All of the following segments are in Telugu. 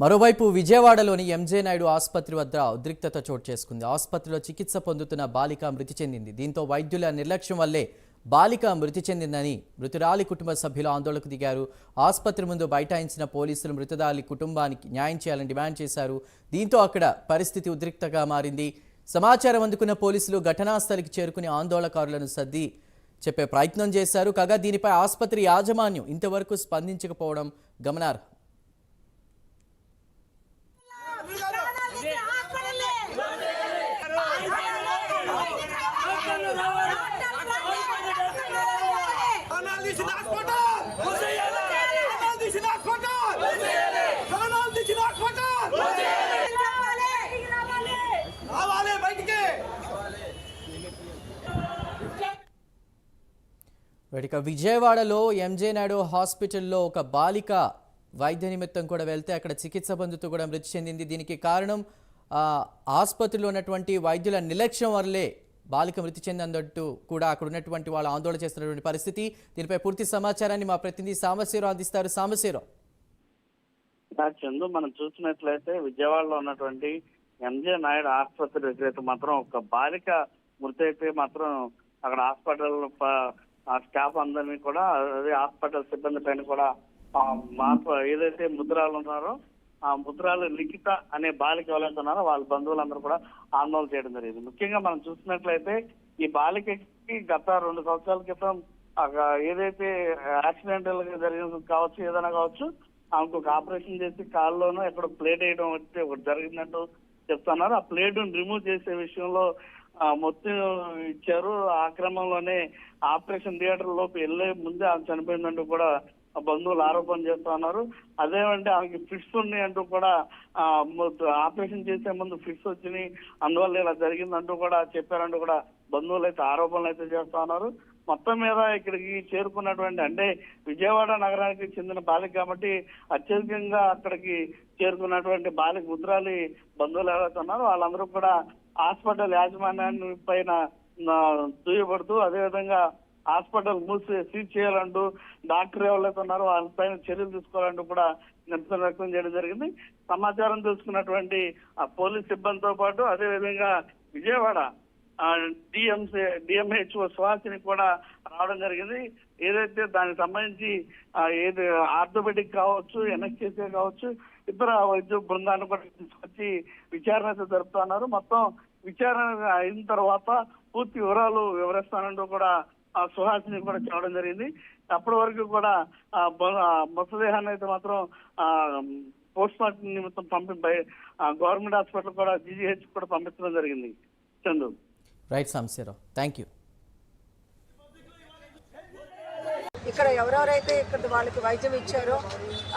మరోవైపు విజయవాడలోని ఎంజే నాయుడు ఆసుపత్రి వద్ద ఉద్రిక్తత చోటు చేసుకుంది. ఆసుపత్రిలో చికిత్స పొందుతున్న బాలిక మృతి చెందింది. దీంతో వైద్యుల నిర్లక్ష్యం వల్లే బాలిక మృతి చెందిందని మృతురాలి కుటుంబ సభ్యులు ఆందోళనకు దిగారు. ఆసుపత్రి ముందు బైఠాయించిన పోలీసులు మృతురాలి కుటుంబానికి న్యాయం చేయాలని డిమాండ్ చేశారు. దీంతో అక్కడ పరిస్థితి ఉద్రిక్తగా మారింది. సమాచారం అందుకున్న పోలీసులు ఘటనా స్థలికి చేరుకుని ఆందోళనకారులను సర్ది చెప్పే ప్రయత్నం చేశారు. కాగా దీనిపై ఆసుపత్రి యాజమాన్యం ఇంతవరకు స్పందించకపోవడం గమనార్హం. విజయవాడలో ఎంజే నాయుడు హాస్పిటల్లో ఒక బాలిక వైద్య నిమిత్తం కూడా వెళ్తే అక్కడ చికిత్స పొందుతూ కూడా మృతి చెందింది. దీనికి కారణం ఆసుపత్రిలో ఉన్నటువంటి వైద్యుల నిర్లక్ష్యం వల్లే బాలిక మృతి చెందినట్టు కూడా అక్కడ ఉన్నటువంటి వాళ్ళు ఆందోళన చేస్తున్నటువంటి పరిస్థితి. దీనిపై పూర్తి సమాచారాన్ని మా ప్రతినిధి సాంబశివరావు అందిస్తారు. సాంబశివరావు, చందు, మనం చూసినట్లయితే విజయవాడలో ఉన్నటువంటి ఎంజే నాయుడు ఆసుపత్రి దగ్గర మాత్రం ఒక బాలిక మృతి అయితే మాత్రం అక్కడ హాస్పిటల్ స్టాఫ్ అందరినీ కూడా, అదే హాస్పిటల్ సిబ్బంది పైన కూడా ఏదైతే ముద్రాలు ఉన్నారో ఆ ముద్రాలు లిఖిత అనే బాలిక ఎవరైతే ఉన్నారో వాళ్ళ బంధువులందరూ కూడా ఆందోళన చేయడం జరిగింది. ముఖ్యంగా మనం చూసినట్లయితే ఈ బాలికకి గత 2 సంవత్సరాల క్రితం ఏదైతే యాక్సిడెంటల్ గా జరిగింది కావచ్చు, ఏదైనా కావచ్చు, ఆమెకు ఒక ఆపరేషన్ చేసి కాళ్ళలోనూ ఎక్కడ ప్లేట్ వేయడం వచ్చి ఒకటి జరిగినట్టు చెప్తున్నారు. ఆ ప్లేట్ రిమూవ్ చేసే విషయంలో మొత్తం ఇచ్చారు. ఆ క్రమంలోనే ఆపరేషన్ థియేటర్ లోపు వెళ్లే ముందే ఆమె చనిపోయిందంటూ కూడా బంధువులు ఆరోపణ చేస్తా ఉన్నారు. అదేమంటే ఆమెకి ఫిట్స్ ఉన్నాయి అంటూ కూడా ఆపరేషన్ చేసే ముందు ఫిట్స్ వచ్చినాయి, అందువల్ల ఇలా జరిగిందంటూ కూడా చెప్పారంటూ కూడా బంధువులు అయితే ఆరోపణలు అయితే చేస్తా ఉన్నారు. మొత్తం మీద ఇక్కడికి చేరుకున్నటువంటి, అంటే విజయవాడ నగరానికి చెందిన బాలిక కాబట్టి అత్యధికంగా అక్కడికి చేరుకున్నటువంటి బాలిక ముద్రాలి బంధువులు ఎవరైతే ఉన్నారో వాళ్ళందరూ కూడా హాస్పిటల్ యాజమాన్యాన్ని పైన దుయ్యబడుతూ, అదేవిధంగా హాస్పిటల్ సీజ్ చేయాలంటూ డాక్టర్ ఎవరైతే ఉన్నారో వాళ్ళపైన చర్యలు తీసుకోవాలంటూ కూడా నిరసన వ్యక్తం చేయడం జరిగింది. సమాచారం తెలుసుకున్నటువంటి ఆ పోలీస్ సిబ్బందితో పాటు అదేవిధంగా విజయవాడ డిఎంహెచ్ఓ సుహాసిని కూడా రావడం జరిగింది. ఏదైతే దానికి సంబంధించి ఏది ఆర్థోపెడిక్ కావచ్చు, ఎన్ఎస్కేసీ కావచ్చు, ఇతర వైద్య బృందాన్ని కూడా తీసుకొచ్చి విచారణ అయితే జరుపుతున్నారు. మొత్తం విచారణ అయిన తర్వాత పూర్తి వివరాలు వివరిస్తానంటూ కూడా సుహాసిని కూడా చెప్పడం జరిగింది. అప్పటి వరకు కూడా మృతదేహాన్ని అయితే మాత్రం పోస్ట్ మార్టం నిమిత్తం గవర్నమెంట్ హాస్పిటల్ కూడా జీజీహెచ్ కూడా పంపించడం జరిగింది. Chandu. Right Sambasivarao, thank you. ఇక్కడ ఎవరెవరైతే ఇక్కడ వాళ్ళకి వైద్యం ఇచ్చారో,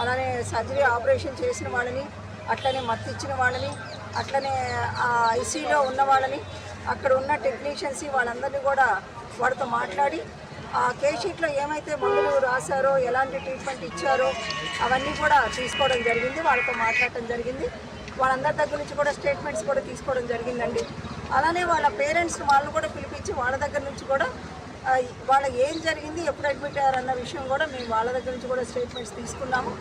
అలానే సర్జరీ ఆపరేషన్ చేసిన వాళ్ళని, అట్లనే మత్తు ఇచ్చిన వాళ్ళని, అట్లనే ఐసీలో ఉన్న వాళ్ళని, అక్కడ ఉన్న టెక్నీషియన్స్ వాళ్ళందరినీ కూడా వాడితో మాట్లాడి ఆ కేస్ షీట్లో ఏమైతే మందులు రాశారో, ఎలాంటి ట్రీట్మెంట్ ఇచ్చారో అవన్నీ కూడా తీసుకోవడం జరిగింది. వాళ్ళతో మాట్లాడటం జరిగింది. వాళ్ళందరి దగ్గర నుంచి కూడా స్టేట్మెంట్స్ కూడా తీసుకోవడం జరిగిందండి. అలానే వాళ్ళ పేరెంట్స్ వాళ్ళని కూడా పిలిపించి వాళ్ళ దగ్గర నుంచి కూడా వాళ్ళకి ఏం జరిగింది, ఎప్పుడు అడ్మిట్ అయ్యారన్న విషయం కూడా మేము వాళ్ళ దగ్గర నుంచి కూడా స్టేట్మెంట్స్ తీసుకున్నాము.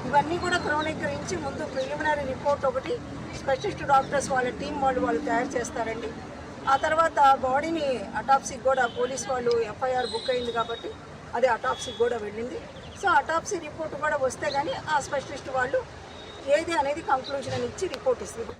ఇవన్నీ కూడా క్రోనీకరించి ముందు ప్రిలిమినరీ రిపోర్ట్ ఒకటి స్పెషలిస్ట్ డాక్టర్స్ వాళ్ళ టీం వాళ్ళు తయారు చేస్తారండి. ఆ తర్వాత బాడీని అటాప్సీకి కూడా పోలీస్ వాళ్ళు ఎఫ్ఐఆర్ బుక్ అయింది కాబట్టి అది అటాప్సీకి కూడా వెళ్ళింది. సో అటాప్సీ రిపోర్ట్ కూడా వస్తే కానీ ఆ స్పెషలిస్ట్ వాళ్ళు ఏది అనేది కంక్లూజన్ అని ఇచ్చి రిపోర్ట్ ఇస్తుంది.